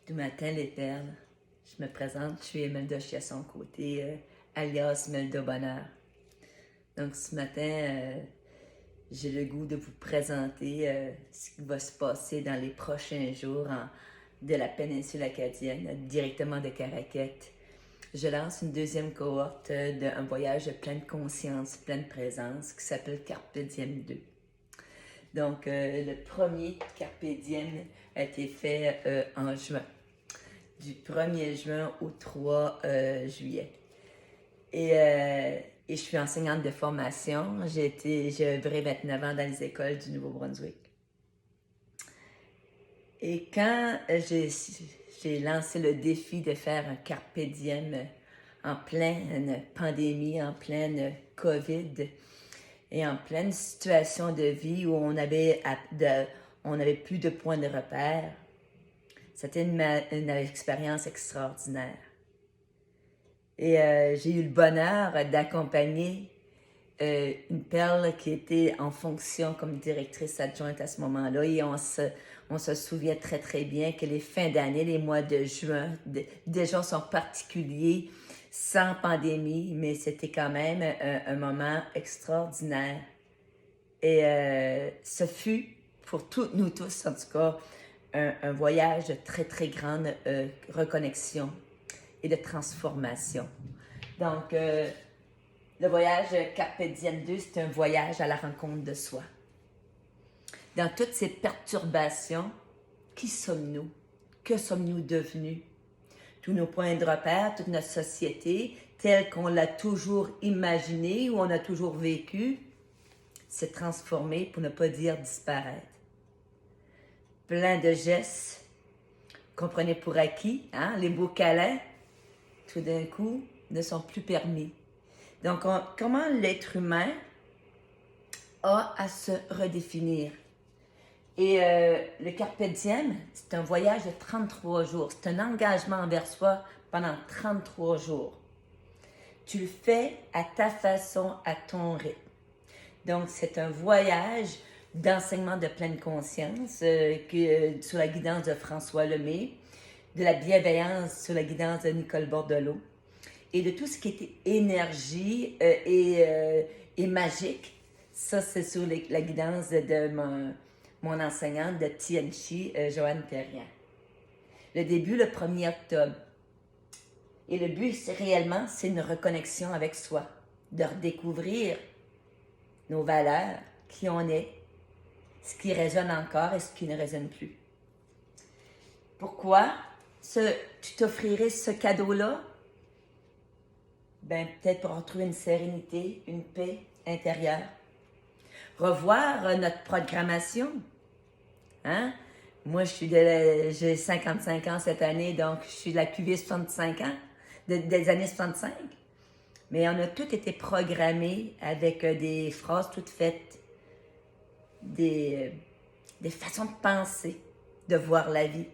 Tout matin, les perles. Je me présente, je suis Imelda Chiasson-Côté, alias Melda Bonheur. Donc ce matin, j'ai le goût de vous présenter ce qui va se passer dans les prochains jours de la péninsule acadienne, directement de Caraquette. Je lance une deuxième cohorte d'un voyage plein de conscience, plein de présence, qui s'appelle Carpe Diem 2. Donc, le premier Carpe Diem a été fait en juin, du 1er juin au 3 juillet. Et je suis enseignante de formation. J'ai œuvré 29 ans dans les écoles du Nouveau-Brunswick. Et quand j'ai lancé le défi de faire un Carpe Diem en pleine pandémie, en pleine COVID, et en pleine situation de vie où on avait plus de points de repère, c'était une expérience extraordinaire. Et j'ai eu le bonheur d'accompagner une perle qui était en fonction comme directrice adjointe à ce moment-là. Et on se souvient très, très bien que les fins d'année, les mois de juin, déjà sont particuliers, sans pandémie, mais c'était quand même un moment extraordinaire. Et ce fut, pour nous tous en tout cas, un voyage de très, très grande reconnexion et de transformation. Donc, le voyage Carpe Diem 2, c'est un voyage à la rencontre de soi. Dans toutes ces perturbations, qui sommes-nous? Que sommes-nous devenus? Tous nos points de repère, toute notre société, telle qu'on l'a toujours imaginée ou on a toujours vécu, s'est transformée, pour ne pas dire disparaître. Plein de gestes qu'on prenait pour acquis, hein? Les beaux câlins, tout d'un coup, ne sont plus permis. Donc, comment l'être humain a à se redéfinir? Et le Carpe Diem, c'est un voyage de 33 jours. C'est un engagement envers soi pendant 33 jours. Tu le fais à ta façon, à ton rythme. Donc, c'est un voyage d'enseignement de pleine conscience sous la guidance de François Lemay, de la bienveillance sous la guidance de Nicole Bordelot, et de tout ce qui était énergie et magique. Ça, c'est sous la guidance de mon enseignante de Tianchi, Joanne Terrien. Le début, le 1er octobre. Et le but, c'est une reconnexion avec soi, de redécouvrir nos valeurs, qui on est, ce qui résonne encore et ce qui ne résonne plus. Pourquoi tu t'offrirais ce cadeau-là? Ben, peut-être pour retrouver une sérénité, une paix intérieure. Revoir notre programmation. Hein? Moi, j'ai 55 ans cette année, donc je suis de la QV 65 ans, des années 65. Mais on a tout été programmé avec des phrases toutes faites, des façons de penser, de voir la vie.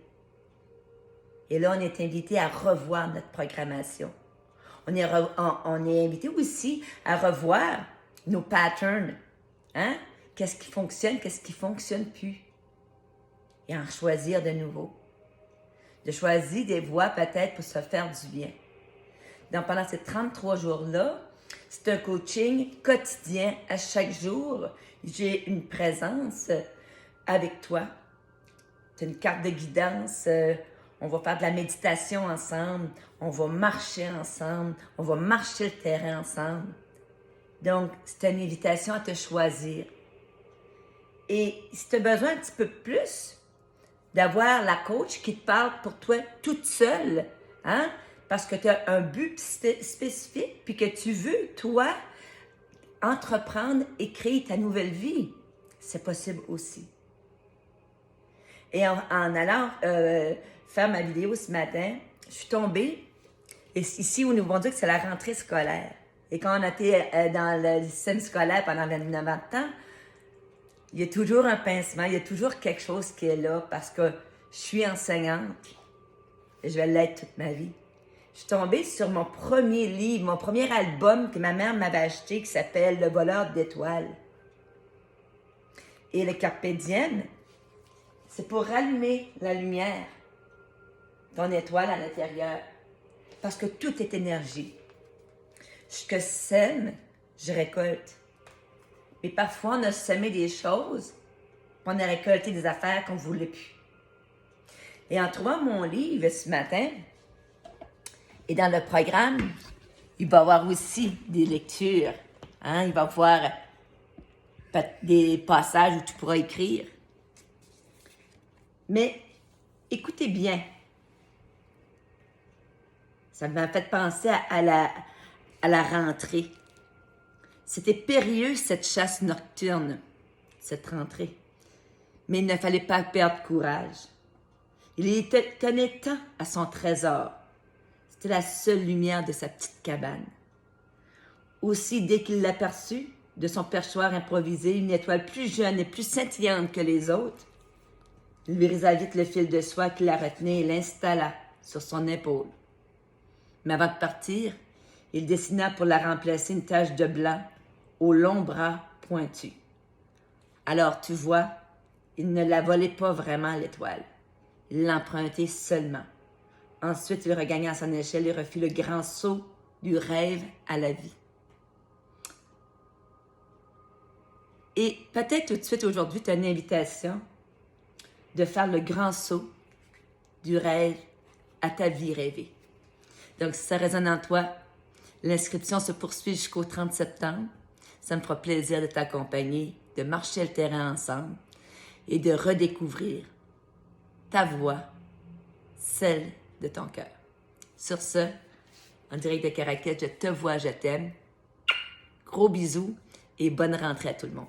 Et là, on est invité à revoir notre programmation. On est invité aussi à revoir nos patterns. Hein? Qu'est-ce qui fonctionne, qu'est-ce qui ne fonctionne plus? Et en choisir de nouveau. De choisir des voies peut-être pour se faire du bien. Donc, pendant ces 33 jours-là, c'est un coaching quotidien. À chaque jour, j'ai une présence avec toi. C'est une carte de guidance. On va faire de la méditation ensemble. On va marcher ensemble. On va marcher le terrain ensemble. Donc, c'est une invitation à te choisir. Et si tu as besoin un petit peu plus, d'avoir la coach qui te parle pour toi toute seule, hein? Parce que tu as un but spécifique, puis que tu veux, toi, entreprendre et créer ta nouvelle vie, c'est possible aussi. Et en allant faire ma vidéo ce matin, je suis tombée, et ici au Nouveau-Brunswick, c'est la rentrée scolaire. Et quand on était dans le système scolaire pendant 29 ans de temps, il y a toujours un pincement, il y a toujours quelque chose qui est là, parce que je suis enseignante, et je vais l'être toute ma vie. Je suis tombée sur mon premier livre, mon premier album que ma mère m'avait acheté, qui s'appelle Le voleur d'étoiles. Et le Carpe Diem, c'est pour rallumer la lumière, ton étoile à l'intérieur. Parce que tout est énergie. Ce que sème, je récolte. Mais parfois, on a semé des choses, puis on a récolté des affaires qu'on ne voulait plus. Et en trouvant mon livre ce matin, et dans le programme, il va y avoir aussi des lectures. Hein? Il va y avoir des passages où tu pourras écrire. Mais écoutez bien. Ça m'a fait penser à la rentrée. C'était périlleux cette chasse nocturne, cette rentrée. Mais il ne fallait pas perdre courage. Il tenait tant à son trésor. C'était la seule lumière de sa petite cabane. Aussi, dès qu'il l'aperçut, de son perchoir improvisé, une étoile plus jeune et plus scintillante que les autres, il brisa vite le fil de soie qui la retenait et l'installa sur son épaule. Mais avant de partir, il dessina pour la remplacer une tache de blanc aux longs bras pointus. Alors, tu vois, il ne la volait pas vraiment, l'étoile. Il l'empruntait seulement. Ensuite, il regagna son échelle et refit le grand saut du rêve à la vie. Et peut-être tout de suite aujourd'hui, tu as une invitation de faire le grand saut du rêve à ta vie rêvée. Donc, si ça résonne en toi, l'inscription se poursuit jusqu'au 30 septembre. Ça me fera plaisir de t'accompagner, de marcher le terrain ensemble et de redécouvrir ta voix, celle de ton cœur. Sur ce, en direct de Caraquet, je te vois, je t'aime. Gros bisous et bonne rentrée à tout le monde.